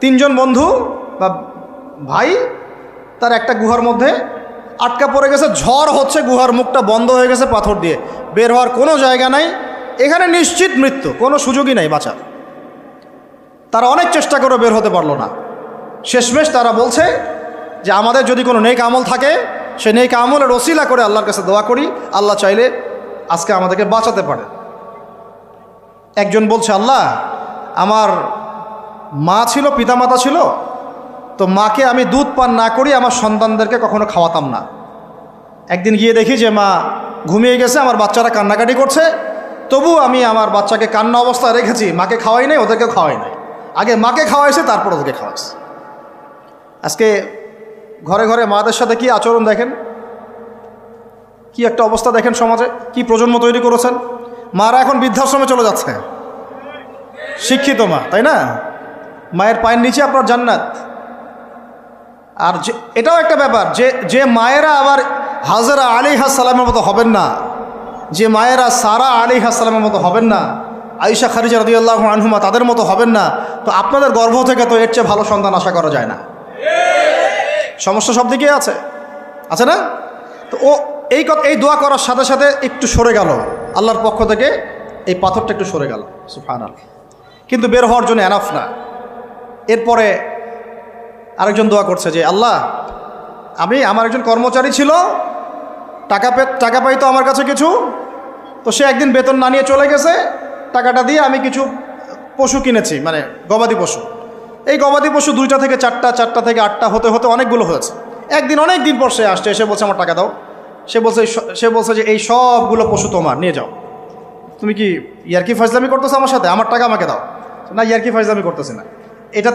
তিনজন বন্ধু বা ভাই তার একটা গুহার মধ্যে আটকা পড়ে গেছে, ঝড় হচ্ছে, গুহার মুখটা বন্ধ হয়ে গেছে পাথর দিয়ে, বের হওয়ার কোনো জায়গা নাই, এখানে নিশ্চিত মৃত্যু, কোনো সুযোগই নাই বাঁচার। তারা অনেক চেষ্টা করে বের হতে পারলো না। শেষমেশ তারা বলছে যে আমাদের যদি কোনো নেক আমল থাকে সে নেক আমলের ওসিলা করে আল্লাহর কাছে দোয়া করি, আল্লাহ চাইলে আজকে আমাদেরকে বাঁচাতে পারে। একজন বলছে, আল্লাহ আমার মা ছিল, পিতামাতা ছিল, তো মাকে আমি দুধ পান না করি আমার সন্তানদেরকে কখনো খাওয়াতাম না। একদিন গিয়ে দেখি যে মা ঘুমিয়ে গেছে, আমার বাচ্চারা কান্নাকাটি করছে, তবু আমি আমার বাচ্চাকে কান্না অবস্থায় রেখেছি, মাকে খাওয়াই নাই, ওদেরকে খাওয়াই নাই। আগে মাকে খাওয়াইছে, তারপর ওদেরকে খাওয়াইছে। আজকে ঘরে ঘরে মাদের সাথে কি আচরণ দেখেন, কি একটা অবস্থা দেখেন সমাজে, কি প্রজন্ম তৈরি করেছেন। মারা এখন বৃদ্ধাশ্রমে চলে যাচ্ছে, শিক্ষিত মা, তাই না? মায়ের পায়ের নিচে আপনার জান্নাত। আর এটাও একটা ব্যাপার যে মায়েরা আবার হাজরা আলাইহিস সালামের মতো হবেন না, যে মায়েরা সারা আলাইহিস সালামের মতো হবেন না, আয়েশা খাদিজা রাদিয়াল্লাহু আনহুমা তাদের মতো হবেন না, তো আপনাদের গর্ভ থেকে তো এর চেয়ে ভালো সন্তান আশা করা যায় না। সমস্যা সব দিকেই আছে না? তো ও এই দোয়া করার সাথে সাথে একটু সরে গেল, আল্লাহর পক্ষ থেকে এই পাথরটা একটু সরে গেল, সুবহানাল্লাহ। কিন্তু বের হওয়ার জন্য এনাফ না। এরপরে আরেকজন দোয়া করছে যে আল্লাহ, আমার একজন কর্মচারী ছিল, টাকা পাইতো আমার কাছে কিছু, তো সে একদিন বেতন না নিয়ে চলে গেছে, টাকাটা দিয়ে আমি কিছু পশু কিনেছি, মানে গবাদি পশু। এই গবাদি পশু 2টা থেকে 4টা, 4টা থেকে 8টা হতে হতে অনেকগুলো হয়েছে। একদিন অনেক দিন পর সে আসছে, এসে বলছে আমার টাকা দাও। সে বলছে যে এই সবগুলো পশু তোমার, নিয়ে যাও। তুমি কি ইয়ার্কি ফাজলামি করতেছো আমার সাথে? আমার টাকা আমাকে দাও। না, ইয়ার্কি ফাজলামি করতেছি না, এটা